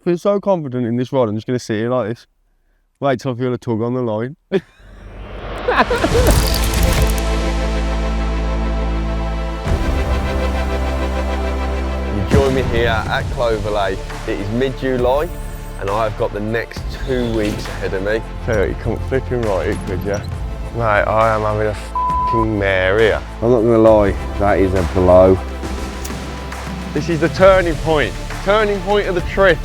I feel so confident in this rod, I'm just going to sit here like this. Wait till I feel a tug on the line. You join me here at Clover Lake. It is mid-July and I have got the next 2 weeks ahead of me. So you come flipping right in, could you? Mate, I am having a f***ing mare here. I'm not going to lie, that is a blow. This is the turning point of the trip.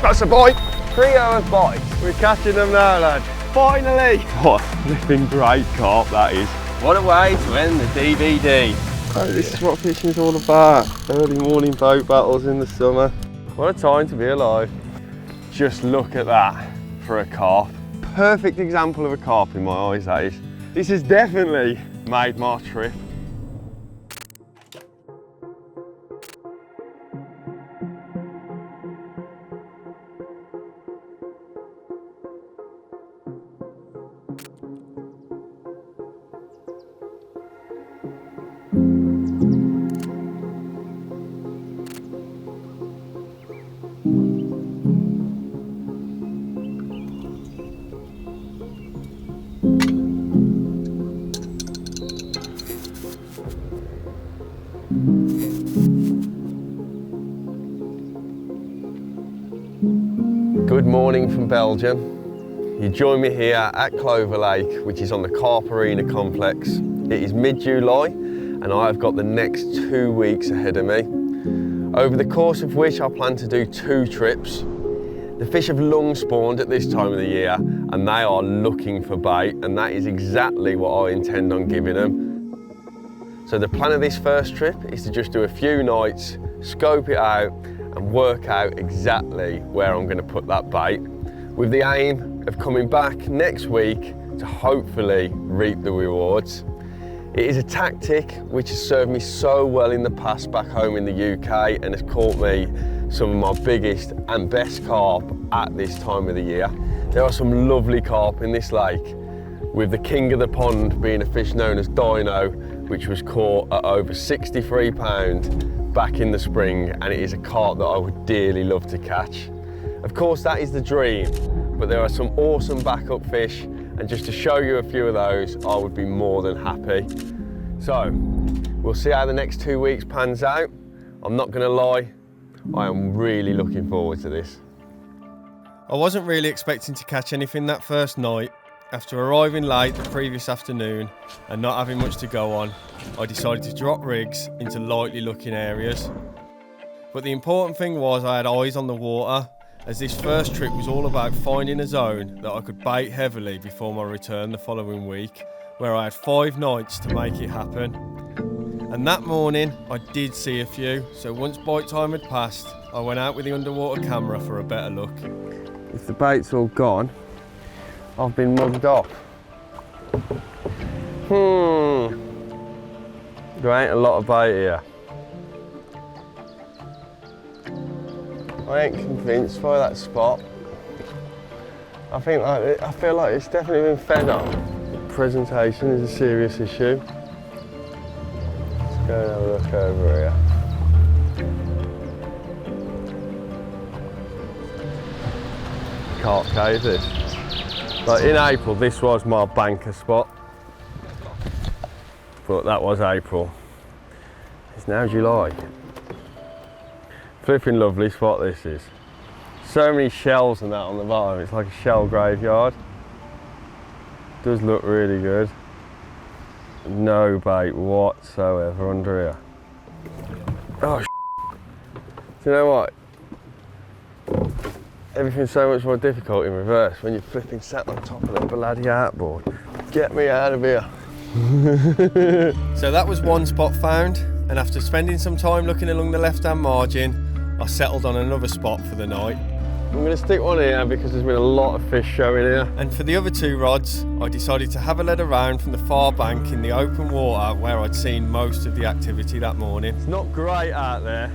That's a bite. Trio of bites. We're catching them now, lad. Finally. What a flipping great carp that is. What a way to end the DVD. Oh, this is what fishing's all about. Early morning boat battles in the summer. What a time to be alive. Just look at that for a carp. Perfect example of a carp in my eyes, that is. This has definitely made my trip. Good morning from Belgium. You join me here at Clover Lake, which is on the Carp Arena complex. It is mid-July and I have got the next 2 weeks ahead of me, over the course of which I plan to do 2 trips. The fish have long spawned at this time of the year and they are looking for bait, and that is exactly what I intend on giving them. So the plan of this first trip is to just do a few nights, scope it out and work out exactly where I'm going to put that bait, with the aim of coming back next week to hopefully reap the rewards. It is a tactic which has served me so well in the past back home in the UK and has caught me some of my biggest and best carp at this time of the year. There are some lovely carp in this lake, with the king of the pond being a fish known as Dino, which was caught at over 63 pounds back in the spring, and it is a carp that I would dearly love to catch. Of course, that is the dream, but there are some awesome backup fish, and just to show you a few of those, I would be more than happy. So, we'll see how the next 2 weeks pans out. I'm not gonna lie, I am really looking forward to this. I wasn't really expecting to catch anything that first night. After arriving late the previous afternoon and not having much to go on, I decided to drop rigs into lightly looking areas. But the important thing was I had eyes on the water, as this first trip was all about finding a zone that I could bait heavily before my return the following week, where I had 5 nights to make it happen. And that morning I did see a few, so once bite time had passed, I went out with the underwater camera for a better look. If the bait's all gone, I've been mugged off. There ain't a lot of bait here. I ain't convinced by that spot. I feel like it's definitely been fed up. Presentation is a serious issue. Let's go and have a look over here. Carp cave this. Like in April, this was my banker spot, but that was April. It's now July. Flipping lovely spot this is. So many shells and that on the bottom, it's like a shell graveyard. Does look really good. No bait whatsoever under here. Oh, do you know what? Everything's so much more difficult in reverse when you're flipping sat on top of the bloody outboard. Get me out of here. So that was one spot found, and after spending some time looking along the left-hand margin, I settled on another spot for the night. I'm going to stick one here because there's been a lot of fish showing here. And for the other 2 rods, I decided to have a lead around from the far bank in the open water where I'd seen most of the activity that morning. It's not great out there.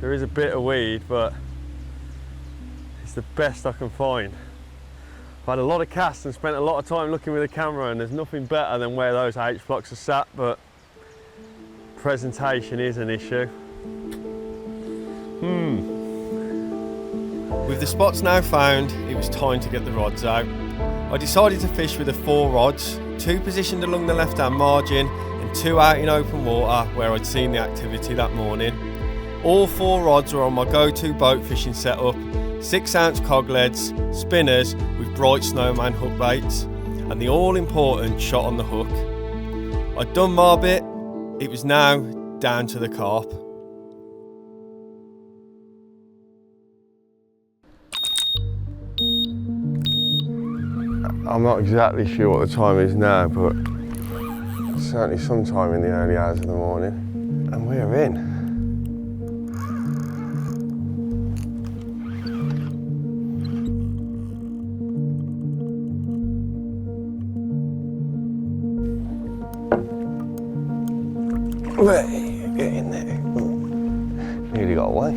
There is a bit of weed, but it's the best I can find. I've had a lot of casts and spent a lot of time looking with the camera, and there's nothing better than where those H-flocks are sat, but presentation is an issue. With the spots now found, it was time to get the rods out. I decided to fish with the 4 rods, 2 positioned along the left-hand margin and 2 out in open water where I'd seen the activity that morning. All 4 rods were on my go-to boat fishing setup, 6-ounce cog leads, spinners with bright snowman hook baits, and the all-important shot on the hook. I'd done my bit, it was now down to the carp. I'm not exactly sure what the time is now, but certainly sometime in the early hours of the morning, and we're in. Get in there. Nearly got away.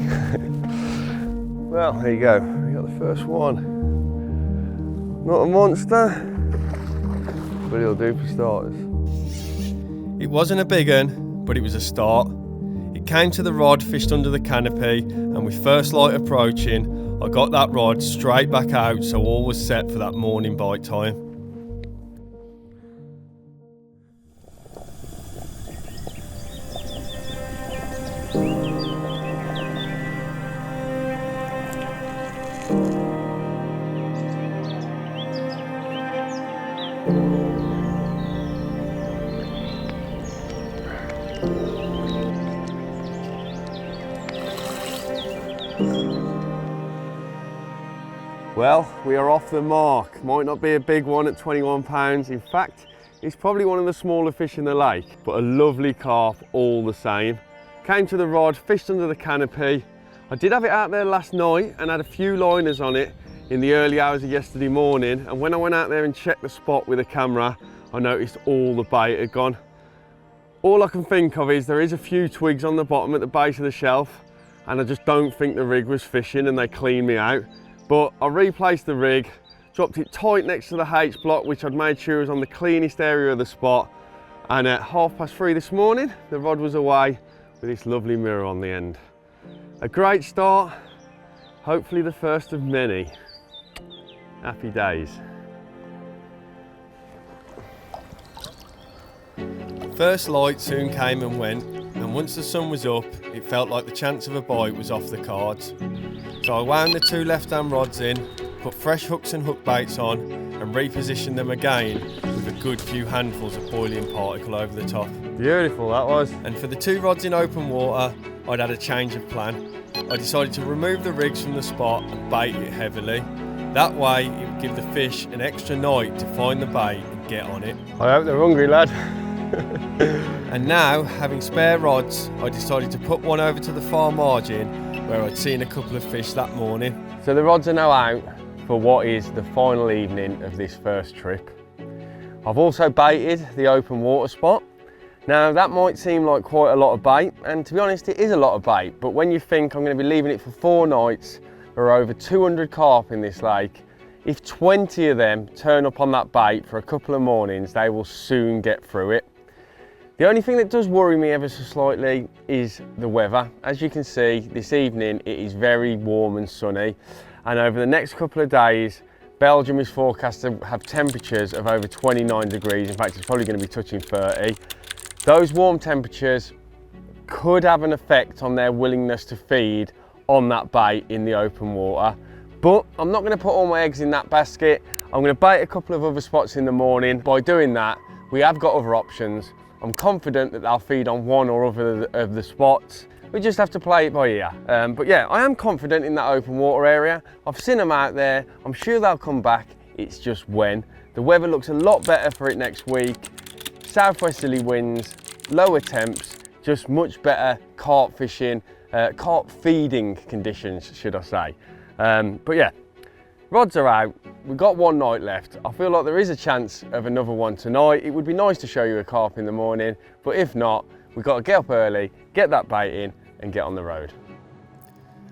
Well, there you go. We got the first one. Not a monster, but it'll do for starters. It wasn't a big one, but it was a start. It came to the rod fished under the canopy, and with first light approaching, I got that rod straight back out so all was set for that morning bite time. Well, we are off the mark. Might not be a big one at 21 pounds. In fact, it's probably one of the smaller fish in the lake, but a lovely carp all the same. Came to the rod, fished under the canopy. I did have it out there last night and had a few liners on it in the early hours of yesterday morning. And when I went out there and checked the spot with a camera, I noticed all the bait had gone. All I can think of is there is a few twigs on the bottom at the base of the shelf, and I just don't think the rig was fishing and they cleaned me out. But I replaced the rig, dropped it tight next to the H block, which I'd made sure was on the cleanest area of the spot. And at 3:30 this morning, the rod was away with this lovely mirror on the end. A great start, hopefully the first of many. Happy days. First light soon came and went, and once the sun was up, it felt like the chance of a bite was off the cards. So I wound the 2 left-hand rods in, put fresh hooks and hook baits on, and repositioned them again with a good few handfuls of boiling particle over the top. Beautiful that was. And for the 2 rods in open water, I'd had a change of plan. I decided to remove the rigs from the spot and bait it heavily. That way, it would give the fish an extra night to find the bait and get on it. I hope they're hungry, lad. And now, having spare rods, I decided to put one over to the far margin where I'd seen a couple of fish that morning. So the rods are now out for what is the final evening of this first trip. I've also baited the open water spot. Now that might seem like quite a lot of bait, and to be honest it is a lot of bait, but when you think I'm going to be leaving it for 4 nights, there are over 200 carp in this lake. If 20 of them turn up on that bait for a couple of mornings, they will soon get through it. The only thing that does worry me ever so slightly is the weather. As you can see, this evening it is very warm and sunny, and over the next couple of days, Belgium is forecast to have temperatures of over 29 degrees. In fact, it's probably going to be touching 30. Those warm temperatures could have an effect on their willingness to feed on that bait in the open water. But I'm not going to put all my eggs in that basket. I'm going to bait a couple of other spots in the morning. By doing that, we have got other options. I'm confident that they'll feed on one or other of the spots. We just have to play it by ear. But yeah, I am confident in that open water area. I've seen them out there. I'm sure they'll come back. It's just when. The weather looks a lot better for it next week. Southwesterly winds, lower temps, just much better carp fishing, carp feeding conditions, should I say. But yeah, rods are out. We've got 1 night left. I feel like there is a chance of another one tonight. It would be nice to show you a carp in the morning, but if not, we've got to get up early, get that bait in, and get on the road.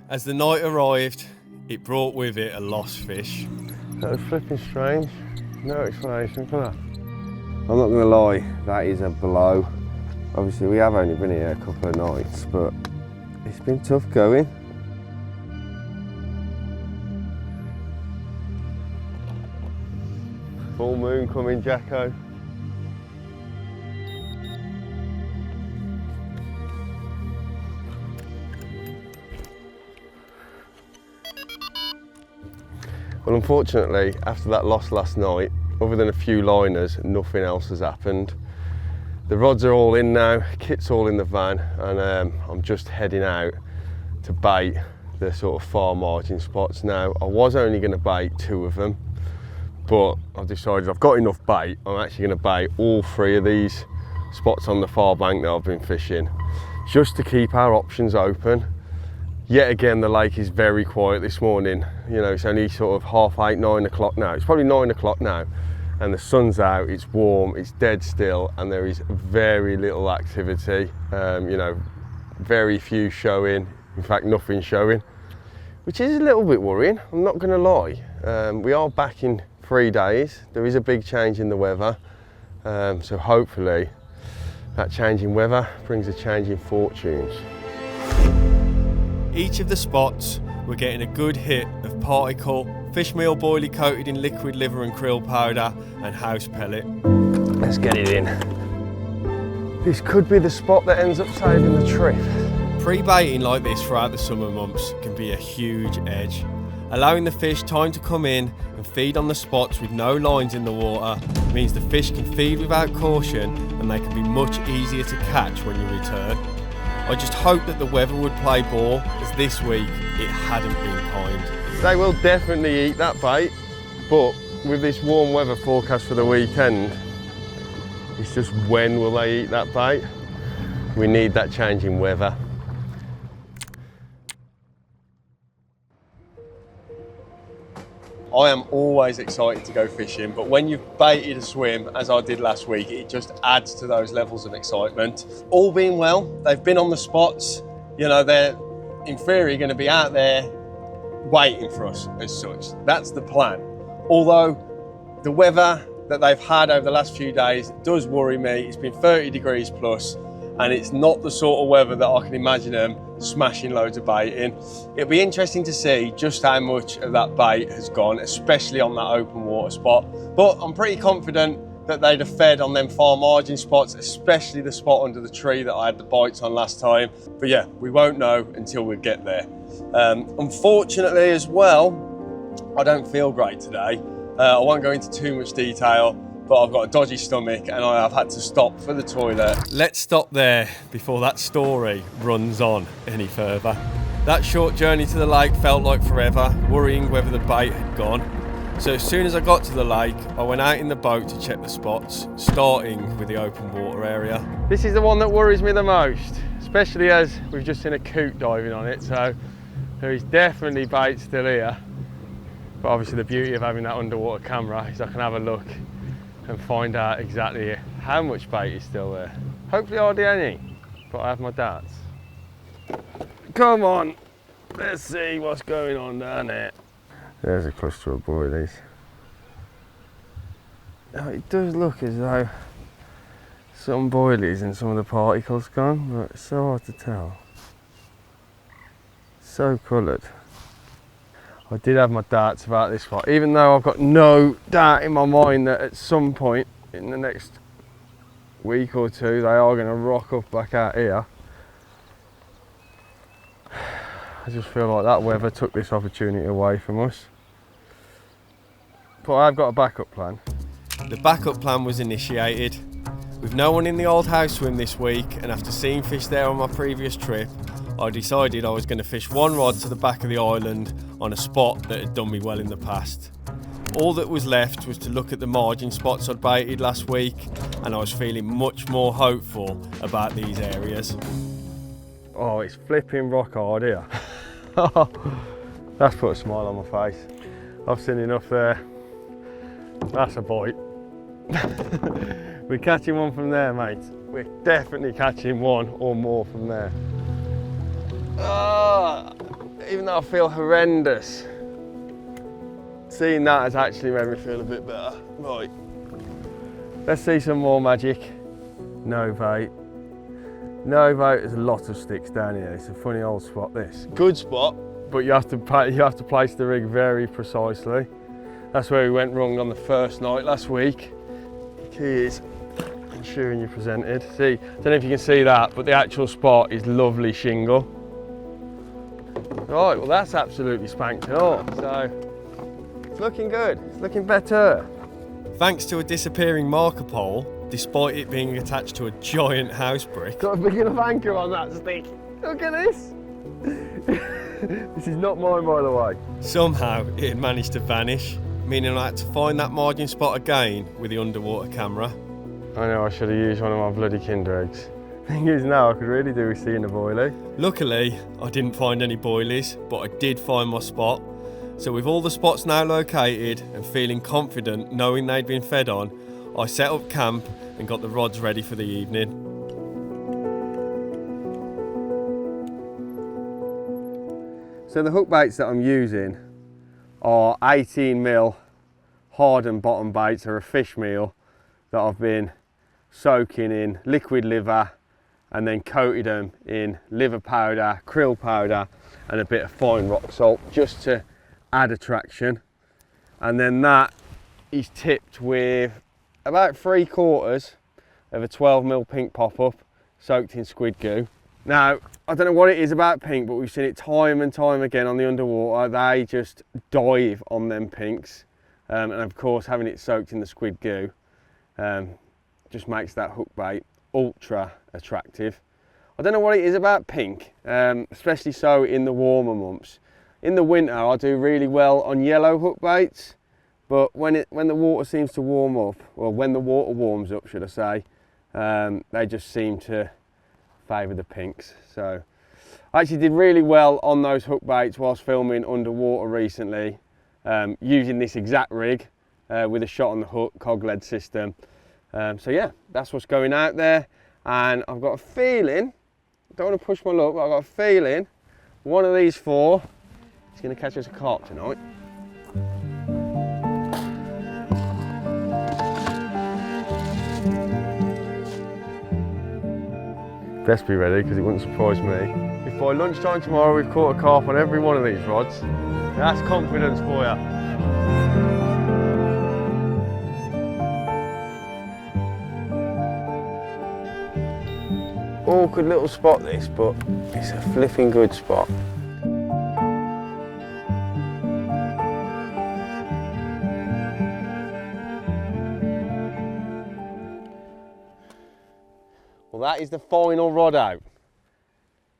As the night arrived, it brought with it a lost fish. That was flipping strange. No explanation for that. I'm not going to lie, that is a blow. Obviously we have only been here a couple of nights, but it's been tough going. Full moon coming, Jacko. Well, unfortunately, after that loss last night, other than a few liners, nothing else has happened. The rods are all in now, kit's all in the van, and I'm just heading out to bait the sort of far margin spots now. I was only going to bait 2 of them, but I've decided I've got enough bait. I'm actually going to bait all 3 of these spots on the far bank that I've been fishing, just to keep our options open. Yet again, the lake is very quiet this morning. You know, it's only sort of 8:30, 9 o'clock now. It's probably 9 o'clock now, and the sun's out, it's warm, it's dead still, and there is very little activity. You know, very few showing, in fact nothing showing, which is a little bit worrying, I'm not gonna lie. We are back in 3 days. There is a big change in the weather, so hopefully that change in weather brings a change in fortunes. Each of the spots were getting a good hit of particle, fish meal boilie coated in liquid liver and krill powder, and house pellet. Let's get it in. This could be the spot that ends up saving the trip. Pre-baiting like this throughout the summer months can be a huge edge. Allowing the fish time to come in and feed on the spots with no lines in the water means the fish can feed without caution, and they can be much easier to catch when you return. I just hope that the weather would play ball, as this week it hadn't been kind. They will definitely eat that bait, but with this warm weather forecast for the weekend, it's just when will they eat that bait? We need that change in weather. I am always excited to go fishing, but when you've baited a swim, as I did last week, it just adds to those levels of excitement. All being well, they've been on the spots. You know, they're in theory going to be out there waiting for us as such. That's the plan. Although the weather that they've had over the last few days does worry me. It's been 30 degrees plus, and it's not the sort of weather that I can imagine them smashing loads of bait in. It'll be interesting to see just how much of that bait has gone, especially on that open water spot. But I'm pretty confident that they'd have fed on them far margin spots, especially the spot under the tree that I had the bites on last time. But yeah, we won't know until we get there. Unfortunately as well, I don't feel great today. I won't go into too much detail, but I've got a dodgy stomach and I have had to stop for the toilet. Let's stop there before that story runs on any further. That short journey to the lake felt like forever, worrying whether the bait had gone. So as soon as I got to the lake, I went out in the boat to check the spots, starting with the open water area. This is the one that worries me the most, especially as we've just seen a coot diving on it, so there is definitely bait still here. But obviously the beauty of having that underwater camera is I can have a look and find out exactly how much bait is still there. Hopefully hardly any, but I have my doubts. Come on, let's see what's going on down there. There's a cluster of boilies. Oh, it does look as though some boilies and some of the particles gone, but it's so hard to tell. So coloured. I did have my doubts about this spot, even though I've got no doubt in my mind that at some point in the next week or two they are going to rock up back out here. I just feel like that weather took this opportunity away from us. But I've got a backup plan. The backup plan was initiated. With no one in the old house swim this week, and after seeing fish there on my previous trip, I decided I was going to fish one rod to the back of the island on a spot that had done me well in the past. All that was left was to look at the margin spots I'd baited last week, and I was feeling much more hopeful about these areas. Oh, it's flipping rock hard here. That's put a smile on my face. I've seen enough there. That's a bite. We're catching one from there, mate. We're definitely catching one or more from there. Even though I feel horrendous, seeing that has actually made me feel a bit better. Right, let's see some more magic. No bait. No bait, there's a lot of sticks down here. It's a funny old spot this. Good spot, but you have to place the rig very precisely. That's where we went wrong on the first night last week. The key is ensuring you're presented. See, I don't know if you can see that, but the actual spot is lovely shingle. Right, well that's absolutely spanked it up. So it's looking good, it's looking better. Thanks to a disappearing marker pole, despite it being attached to a giant house brick. Got a big enough anchor on that stick. Look at this. This is not mine, by the way. Somehow it had managed to vanish, meaning I had to find that margin spot again with the underwater camera. I know I should have used one of my bloody Kinder eggs. Thing is now I could really do with seeing a boilie. Luckily I didn't find any boilies, but I did find my spot. So with all the spots now located and feeling confident knowing they'd been fed on, I set up camp and got the rods ready for the evening. So the hook baits that I'm using are 18mm hardened bottom baits. They're a fish meal that I've been soaking in liquid liver and then coated them in liver powder, krill powder and a bit of fine rock salt just to add attraction. And then that is tipped with about 3/4 of a 12mm pink pop-up soaked in squid goo. Now, I don't know what it is about pink, but we've seen it time and time again on the underwater. They just dive on them pinks. And of course, having it soaked in the squid goo just makes that hook bait ultra attractive. I don't know what it is about pink, especially so in the warmer months. In the winter, I do really well on yellow hook baits, but when the water seems to warm up, or when the water warms up, should I say, they just seem to favour the pinks. So I actually did really well on those hook baits whilst filming underwater recently, using this exact rig with a shot on the hook, cog lead system. So yeah, that's what's going out there, and I've got a feeling, I don't want to push my luck, but I've got a feeling one of these four is going to catch us a carp tonight. Best be ready, because it wouldn't surprise me. If by lunchtime tomorrow we've caught a carp on every one of these rods, that's confidence for you. Awkward little spot this, but it's a flipping good spot. Well, that is the final rod out.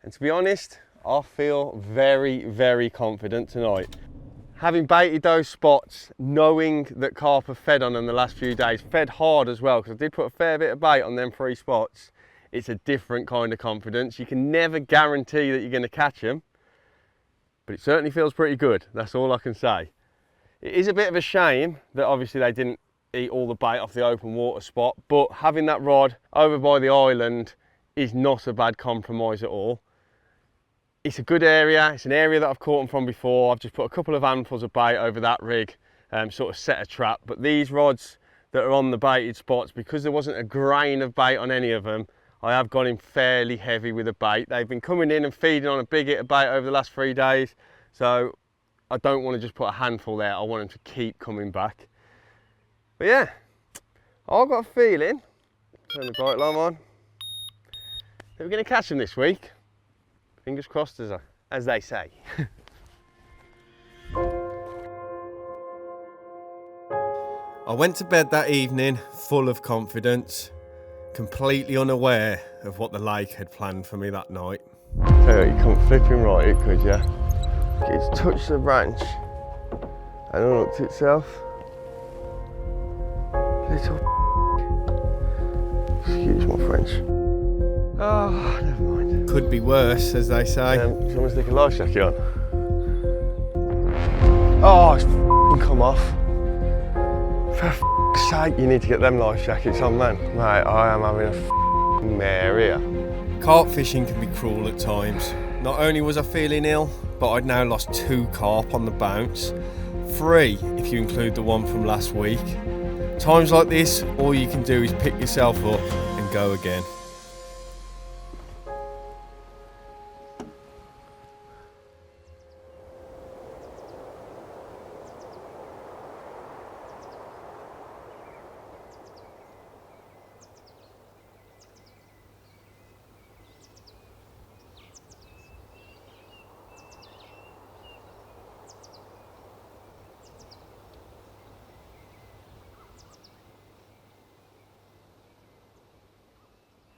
And to be honest, I feel very, very confident tonight. Having baited those spots, knowing that carp have fed on them the last few days, fed hard as well, because I did put a fair bit of bait on them 3 spots. It's a different kind of confidence. You can never guarantee that you're going to catch them, but it certainly feels pretty good. That's all I can say. It is a bit of a shame that obviously they didn't eat all the bait off the open water spot, but having that rod over by the island is not a bad compromise at all. It's a good area. It's an area that I've caught them from before. I've just put a couple of handfuls of bait over that rig, sort of set a trap. But these rods that are on the baited spots, because there wasn't a grain of bait on any of them, I have gone in fairly heavy with the bait. They've been coming in and feeding on a big hit of bait over the last 3 days, so I don't want to just put a handful there. I want them to keep coming back. But yeah, I've got a feeling, turn the bright lamp on, that we're going to catch them this week. Fingers crossed, as they say. I went to bed that evening full of confidence, completely unaware of what the lake had planned for me that night. Tell you what, you come flipping right in, could you? It's touched the branch and unhooked itself. Little excuse my French. Oh, never mind. Could be worse, as they say. Someone stick a life jacket on. Oh, it's come off. For f***'s sake, you need to get them life jackets on, man. Mate, I am having a mare here. Carp fishing can be cruel at times. Not only was I feeling ill, but I'd now lost 2 carp on the bounce. 3 if you include the one from last week. Times like this, all you can do is pick yourself up and go again.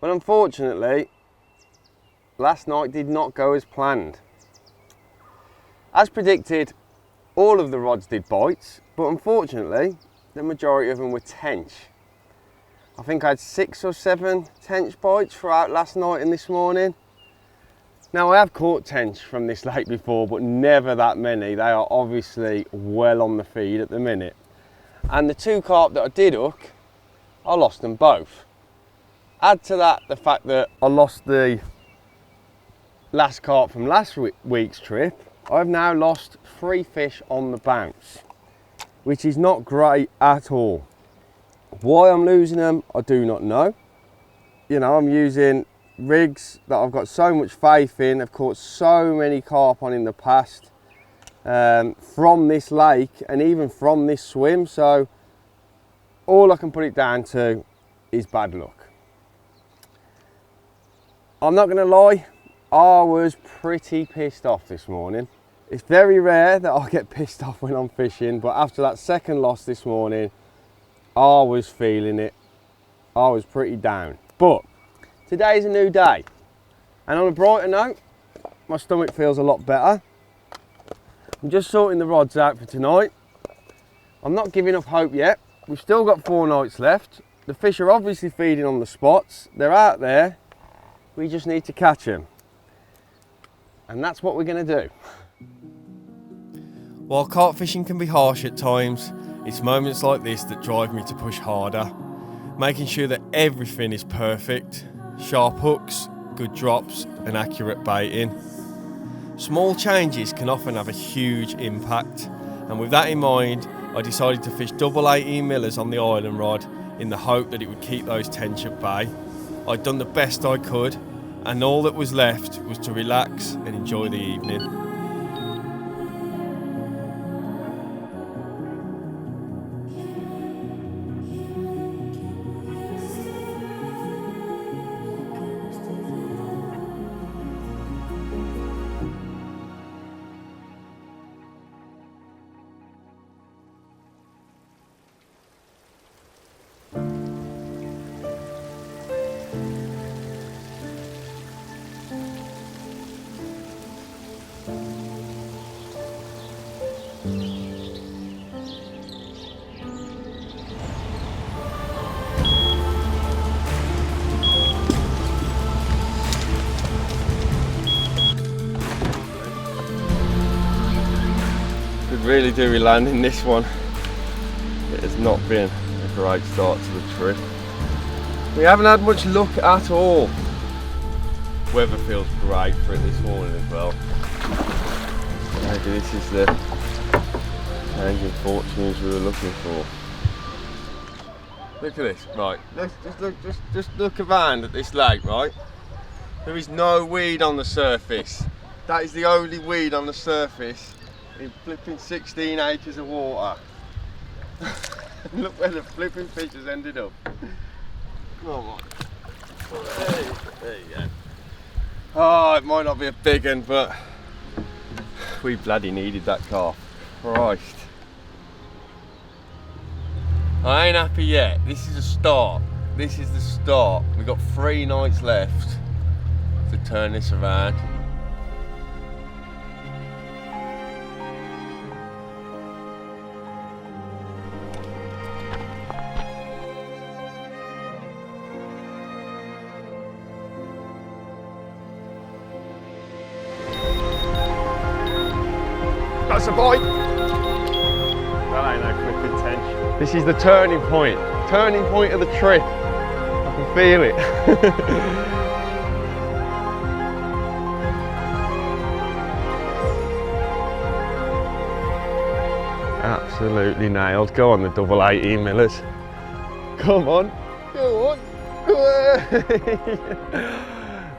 But unfortunately, last night did not go as planned. As predicted, all of the rods did bites, but unfortunately, the majority of them were tench. I think I had 6 or 7 tench bites throughout last night and this morning. Now I have caught tench from this lake before, but never that many. They are obviously well on the feed at the minute. And the 2 carp that I did hook, I lost them both. Add to that the fact that I lost the last carp from last week's trip. I've now lost 3 fish on the bounce, which is not great at all. Why I'm losing them, I do not know. You know, I'm using rigs that I've got so much faith in. I've caught so many carp on in the past from this lake and even from this swim. So all I can put it down to is bad luck. I'm not gonna lie, I was pretty pissed off this morning. It's very rare that I get pissed off when I'm fishing, but after that second loss this morning, I was feeling it. I was pretty down. But today's a new day. And on a brighter note, my stomach feels a lot better. I'm just sorting the rods out for tonight. I'm not giving up hope yet. We've still got 4 nights left. The fish are obviously feeding on the spots. They're out there. We just need to catch them. And that's what we're gonna do. While carp fishing can be harsh at times, it's moments like this that drive me to push harder, making sure that everything is perfect. Sharp hooks, good drops and accurate baiting. Small changes can often have a huge impact, and with that in mind, I decided to fish double 18 millers on the island rod in the hope that it would keep those tench at bay. I'd done the best I could, and all that was left was to relax and enjoy the evening. Really do we land in this one. It has not been a great start to the trip. We haven't had much luck at all. Weather feels great for it this morning as well. Maybe this is the change in fortunes we were looking for. Look at this, right? Let's just look around at this lake, right? There is no weed on the surface. That is the only weed on the surface in flipping 16 acres of water. Look where the flipping fish has ended up. Come on. There you go. Oh, it might not be a big one, but we bloody needed that carp. Christ. I ain't happy yet. This is a start. This is the start. We've got 3 nights left to turn this around. That's a bite. That ain't no flipping tench. This is the turning point of the trip. I can feel it. Absolutely nailed. Go on the double 18 millers. Come on, go on.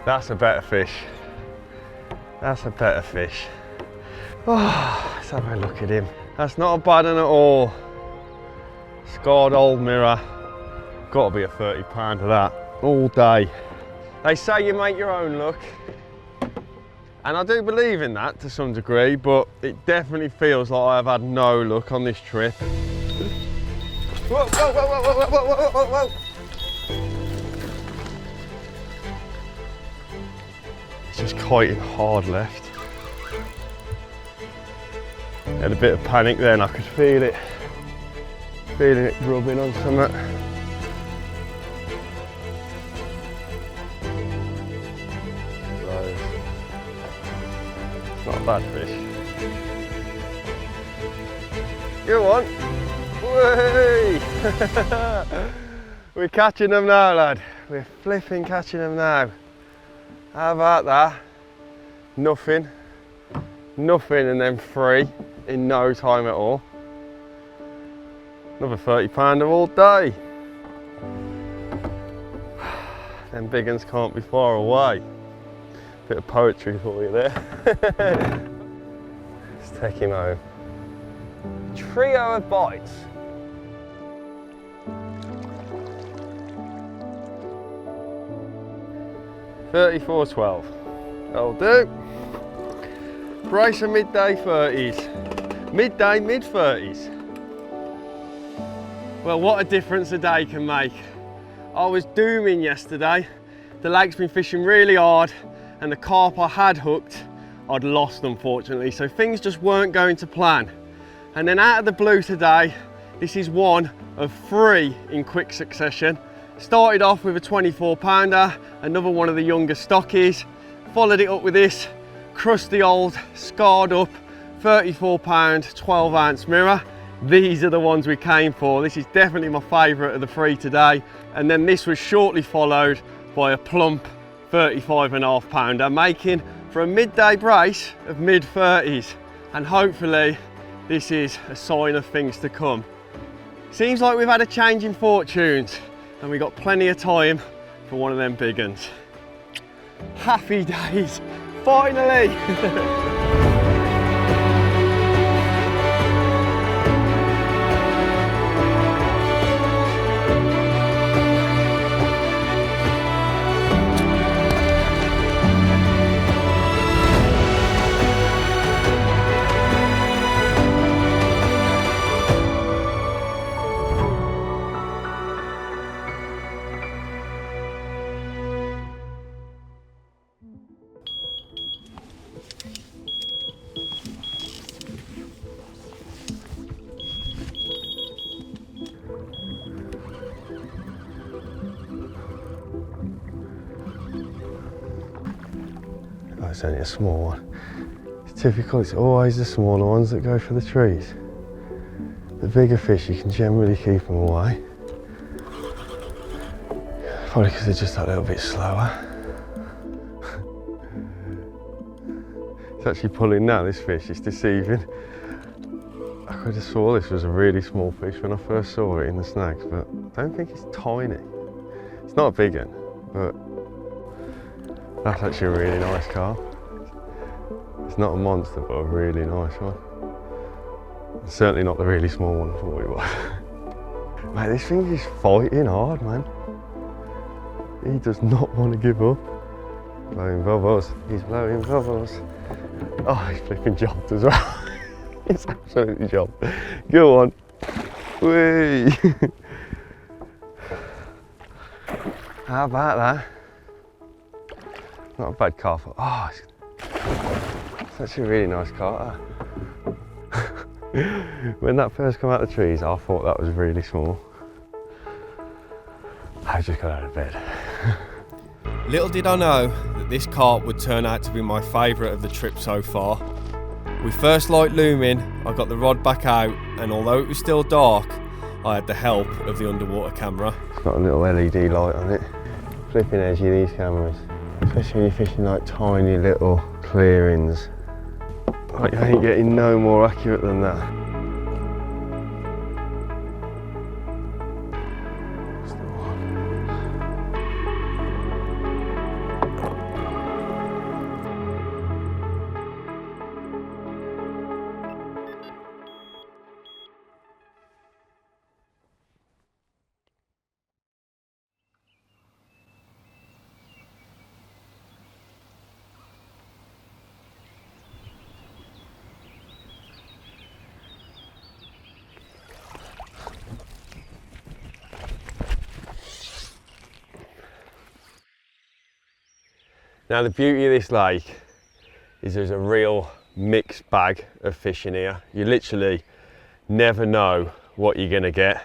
That's a better fish. That's a better fish. Oh, let's have a look at him. That's not a bad one at all. Scarred old mirror. Got to be a 30 pounder that, all day. They say you make your own luck. And I do believe in that to some degree, but it definitely feels like I've had no luck on this trip. Whoa, whoa, whoa, whoa, whoa, whoa, whoa, whoa, whoa. He's just kiting hard left. Had a bit of panic then, I could feel it. Feeling it rubbing on something. Not a bad fish. Go on. Whey! We're catching them now, lad. We're flipping catching them now. How about that? Nothing and then 3 in no time at all. Another 30 pounder all day. Them big uns can't be far away. Bit of poetry for you there. Let's take him home. Trio of bites. $34.12. That'll do. Brace of midday 30s. Midday, mid-30s. Well, what a difference a day can make. I was dooming yesterday. The lake's been fishing really hard and the carp I had hooked, I'd lost unfortunately. So things just weren't going to plan. And then out of the blue today, this is one of 3 in quick succession. Started off with a 24 pounder, another one of the younger stockies. Followed it up with this crusty old scarred up 34 pound 12 ounce mirror. These are the ones we came for. This is definitely my favourite of the 3 today. And then this was shortly followed by a plump 35.5 pounder, making for a midday brace of mid 30s. And hopefully this is a sign of things to come. Seems like we've had a change in fortunes and we got plenty of time for one of them big uns. Happy days, finally! It's only a small one. It's typical, it's always the smaller ones that go for the trees. The bigger fish, you can generally keep them away. Probably because they're just that little bit slower. It's actually pulling now, this fish, it's deceiving. I could have swore this was a really small fish when I first saw it in the snags, but I don't think it's tiny. It's not a big one, but that's actually a really nice carp. It's not a monster, but a really nice one. It's certainly not the really small one I thought it was. Mate, this thing is fighting hard, man. He does not want to give up. Blowing bubbles. He's blowing bubbles. Oh, he's flipping jumped as well. He's absolutely jumped. Go on. Whee! How about that? Not a bad carp. Oh, it's actually a really nice carp. When that first came out of the trees, I thought that was really small. I just got out of bed. Little did I know that this carp would turn out to be my favourite of the trip so far. With first light looming, I got the rod back out, and although it was still dark, I had the help of the underwater camera. It's got a little LED light on it. Flipping edgy, these cameras. Especially when you're fishing like tiny little clearings. Like, you ain't getting no more accurate than that. Now the beauty of this lake is there's a real mixed bag of fish in here. You literally never know what you're gonna get.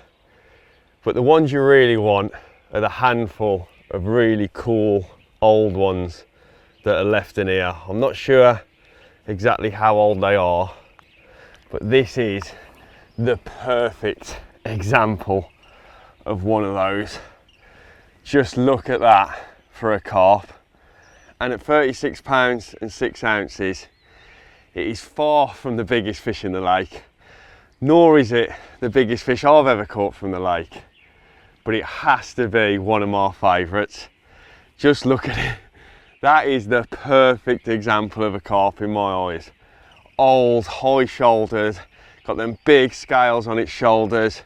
But the ones you really want are the handful of really cool old ones that are left in here. I'm not sure exactly how old they are, but this is the perfect example of one of those. Just look at that for a carp. And at 36 pounds and 6 ounces, it is far from the biggest fish in the lake, nor is it the biggest fish I've ever caught from the lake, but it has to be one of my favourites. Just look at it. That is the perfect example of a carp in my eyes. Old, high shouldered, got them big scales on its shoulders.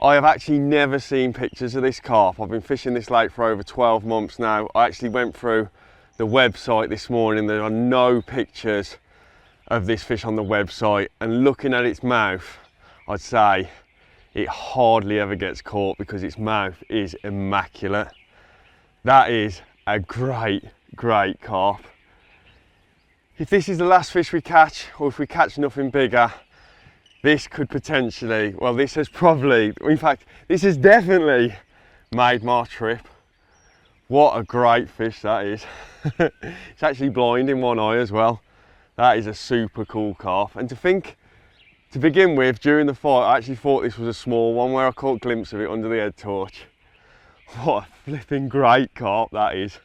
I have actually never seen pictures of this carp. I've been fishing this lake for over 12 months now. I actually went through the website this morning. There are no pictures of this fish on the website, and looking at its mouth, I'd say it hardly ever gets caught because its mouth is immaculate. That is a great carp. If this is the last fish we catch, or if we catch nothing bigger, this could potentially, well, this has probably, in fact, this has definitely made my trip. What a great fish that is. It's actually blind in one eye as well. That is a super cool carp. And to think, to begin with, during the fight, I actually thought this was a small one where I caught a glimpse of it under the head torch. What a flipping great carp that is.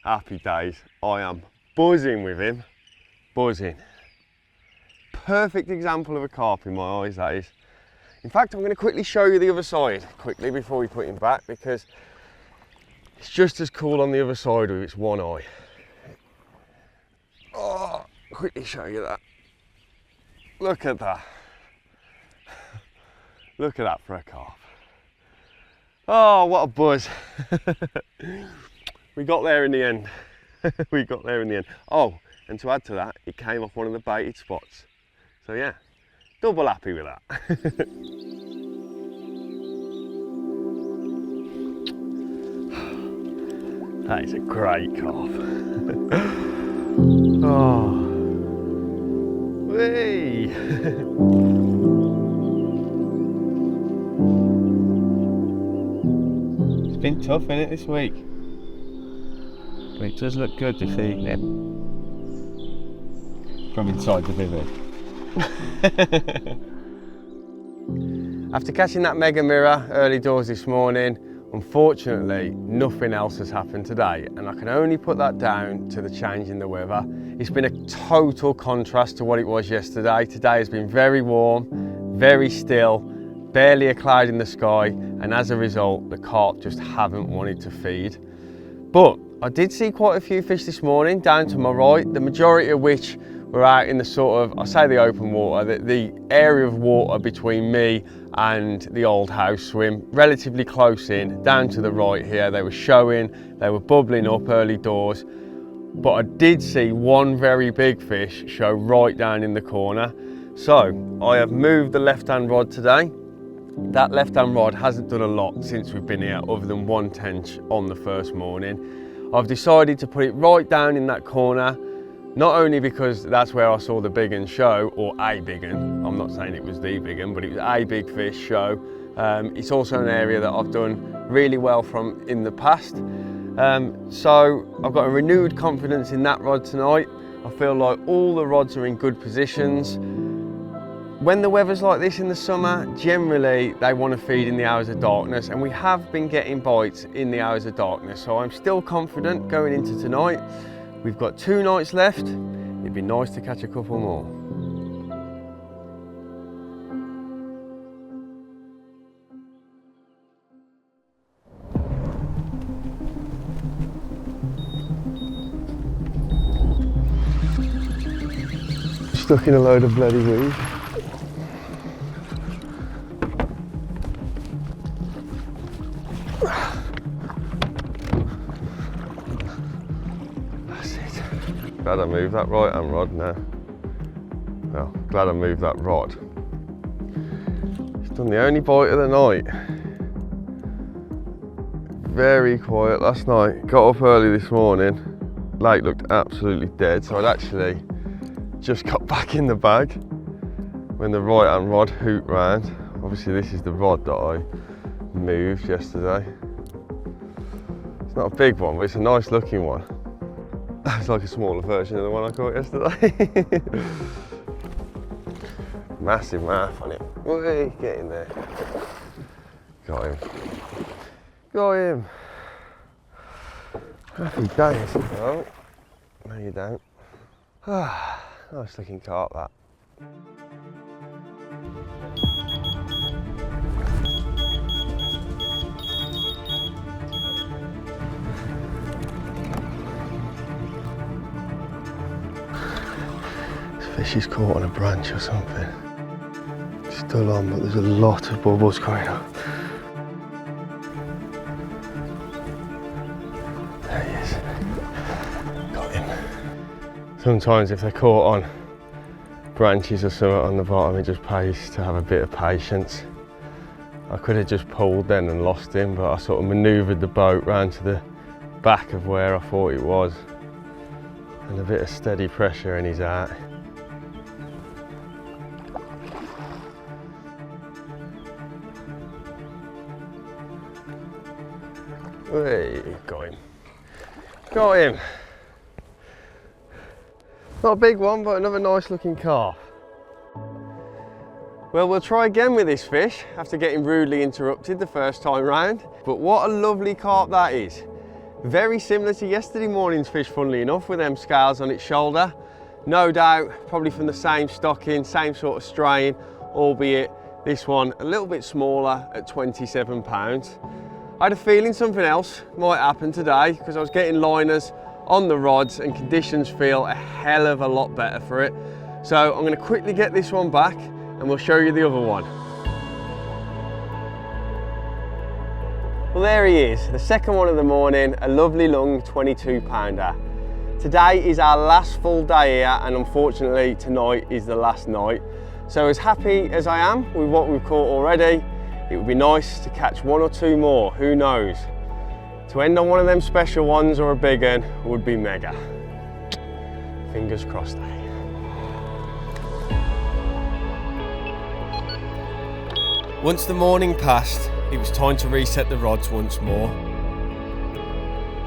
Happy days. I am buzzing with him. Buzzing. Perfect example of a carp in my eyes, that is. In fact, I'm going to quickly show you the other side quickly before we put him back, because it's just as cool on the other side with its one eye. Oh, quickly show you that. Look at that. Look at that for a carp. Oh, what a buzz. We got there in the end. We got there in the end. Oh, and to add to that, it came off one of the baited spots. So yeah, double happy with that. That is a great carp. Oh, whee! It's been tough, isn't it, this week? But it does look good this evening. From inside the vivid. After catching that mega mirror early doors this morning, unfortunately nothing else has happened today, and I can only put that down to the change in the weather. It's been a total contrast to what it was yesterday. Today has been very warm, very still, barely a cloud in the sky, and as a result the carp just haven't wanted to feed. But I did see quite a few fish this morning down to my right, the majority of which were out in the sort of, I say the open water, the area of water between me and the old house swim, relatively close in, down to the right here. They were showing, they were bubbling up early doors, but I did see one very big fish show right down in the corner. So I have moved the left-hand rod today. That left-hand rod hasn't done a lot since we've been here, other than one tench on the first morning. I've decided to put it right down in that corner, not only because that's where I saw the big un show, or a big un. I'm not saying it was the big un, but it was a big fish show. It's also an area that I've done really well from in the past. So I've got a renewed confidence in that rod tonight. I feel like all the rods are in good positions. When the weather's like this in the summer, generally they want to feed in the hours of darkness, and we have been getting bites in the hours of darkness. So I'm still confident going into tonight. We've got 2 nights left. It'd be nice to catch a couple more. Stuck in a load of bloody weed. Glad I moved that right hand rod now. Well, glad I moved that rod. It's done the only bite of the night. very quiet last night. Got up early this morning. Lake looked absolutely dead, so I'd actually just got back in the bag when the right hand rod hooped round. Obviously this is the rod that I moved yesterday. It's not a big one, but it's a nice looking one. It's like a smaller version of the one I caught yesterday. Massive mouth on it. Way, get in there. Got him. Got him. Happy days. Oh, no you don't. Nice looking carp that. This fish is caught on a branch or something. Still on, but there's a lot of bubbles going up. There he is. Got him. Sometimes if they're caught on branches or something on the bottom, it just pays to have a bit of patience. I could have just pulled then and lost him, but I sort of manoeuvred the boat round to the back of where I thought it was. And a bit of steady pressure and he's out. Hey, got him. Got him. Not a big one, but another nice looking carp. Well, we'll try again with this fish after getting rudely interrupted the first time round. But what a lovely carp that is. Very similar to yesterday morning's fish, funnily enough, with them scales on its shoulder. No doubt, probably from the same stocking, same sort of strain, albeit this one a little bit smaller at 27 pounds. I had a feeling something else might happen today because I was getting liners on the rods and conditions feel a hell of a lot better for it. So I'm going to quickly get this one back and we'll show you the other one. Well, there he is, the second one of the morning, a lovely long 22 pounder. Today is our last full day here and unfortunately tonight is the last night. So as happy as I am with what we've caught already, it would be nice to catch one or two more, who knows. To end on one of them special ones or a big one would be mega. Fingers crossed, eh? Once the morning passed, it was time to reset the rods once more.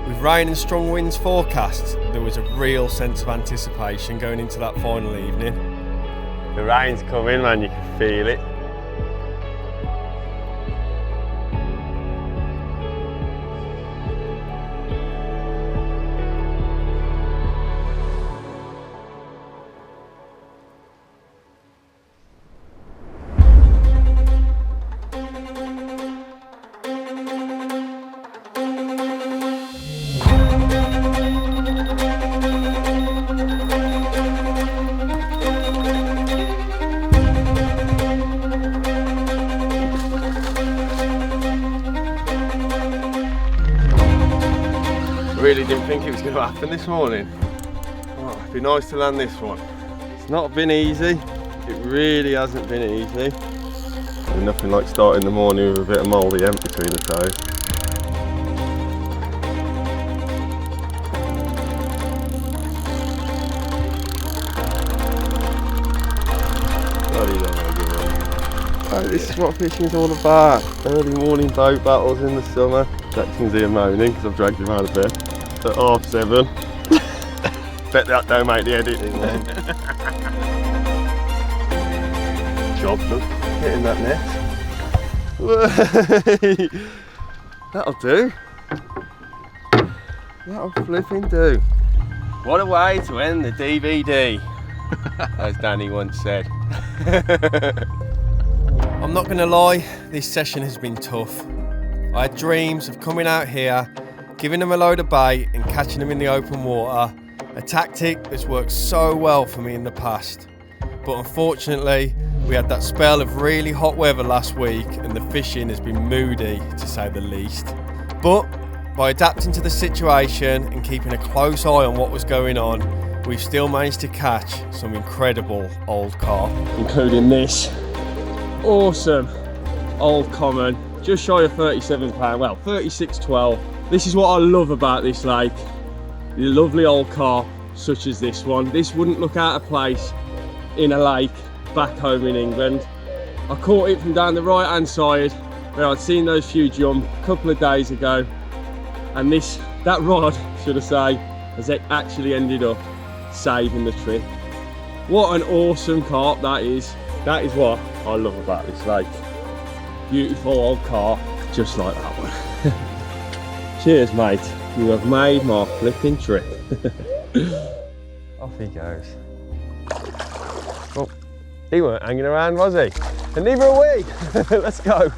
With rain and strong winds forecast, there was a real sense of anticipation going into that final evening. The rain's coming, man, you can feel it. Really didn't think it was going to happen this morning. Oh, it'd be nice to land this one. It's not been easy. It really hasn't been easy. There's nothing like starting the morning with a bit of mouldy hemp between the toes. Bloody don't want to give up. Oh, this is what fishing's all about. Early morning boat battles in the summer. Jackson's here moaning because I've dragged him out of bed at 7:30. Bet that don't make the editing then. Job, look, getting that net. That'll do. That'll flipping do. What a way to end the DVD, as Danny once said. I'm not going to lie, this session has been tough. I had dreams of coming out here, giving them a load of bait and catching them in the open water, a tactic that's worked so well for me in the past. But unfortunately, we had that spell of really hot weather last week and the fishing has been moody, to say the least. But by adapting to the situation and keeping a close eye on what was going on, we've still managed to catch some incredible old carp. Including this awesome old common just shy of 37 pound, well 36.12. This is what I love about this lake, the lovely old carp such as this one. This wouldn't look out of place in a lake back home in England. I caught it from down the right hand side where I'd seen those few jump a couple of days ago, and that rod, should I say, has actually ended up saving the trip. What an awesome carp that is. That is what I love about this lake. Beautiful old carp, just like that one. Cheers, mate. You have made my flipping trip. Off he goes. Oh, he weren't hanging around, was he? And neither are we. Let's go.